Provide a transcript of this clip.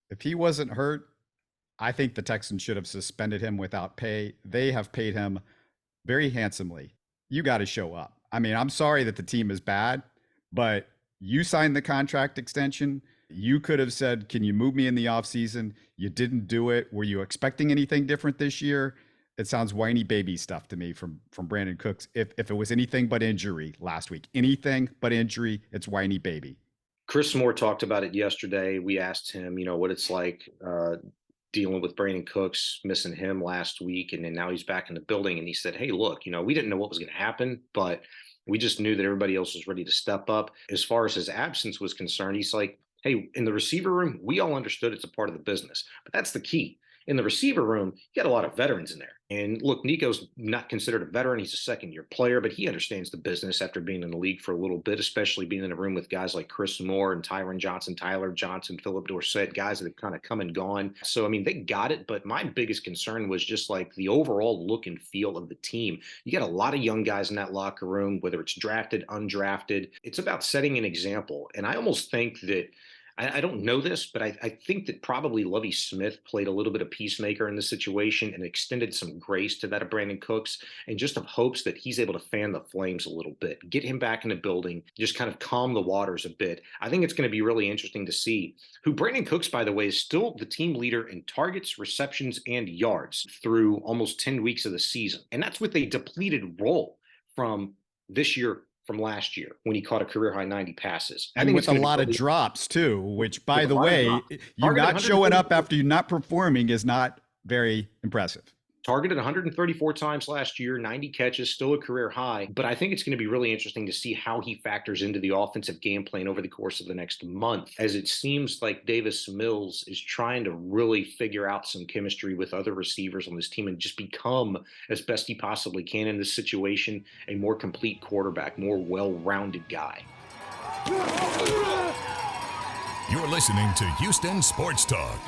If he wasn't hurt, I think the Texans should have suspended him without pay. They have paid him very handsomely. You got to show up. I mean, I'm sorry that the team is bad, but you signed the contract extension. You could have said, "Can you move me in the offseason?" You didn't do it. Were you expecting anything different this year? It sounds whiny baby stuff to me from Brandin Cooks. If it was anything but injury last week, anything but injury, it's whiny baby. Chris Moore talked about it yesterday. We asked him, what it's like dealing with Brandon Cooks, missing him last week, and then now he's back in the building. And he said, "Hey, look, we didn't know what was going to happen, but we just knew that everybody else was ready to step up." As far as his absence was concerned, he's like, "Hey, in the receiver room, we all understood it's a part of the business, but that's the key. In the receiver room, you got a lot of veterans in there. And look, Nico's not considered a veteran. He's a second-year player, but he understands the business after being in the league for a little bit, especially being in a room with guys like Chris Moore and Tyron Johnson, Tyler Johnson, Philip Dorsett, guys that have kind of come and gone. So, I mean, they got it, but my biggest concern was just like the overall look and feel of the team. You got a lot of young guys in that locker room, whether it's drafted, undrafted. It's about setting an example. And I almost think that I don't know this, but I think that probably Lovie Smith played a little bit of peacemaker in the situation and extended some grace to that of Brandon Cooks, and just of hopes that he's able to fan the flames a little bit, get him back in the building, just kind of calm the waters a bit. I think it's going to be really interesting to see who Brandon Cooks, by the way, is still the team leader in targets, receptions, and yards through almost 10 weeks of the season. And that's with a depleted role from this year from last year when he caught a career high 90 passes. I And think it's with a going to be lot of really drops too, which by with a the lot of way, drops. you Targeted not showing up 134 after you not performing is not very impressive. targeted 134 times last year, 90 catches, still a career high. But I think it's going to be really interesting to see how he factors into the offensive game plan over the course of the next month, as it seems like Davis Mills is trying to really figure out some chemistry with other receivers on this team and just become, as best he possibly can in this situation, a more complete quarterback, more well-rounded guy. You're listening to Houston Sports Talk.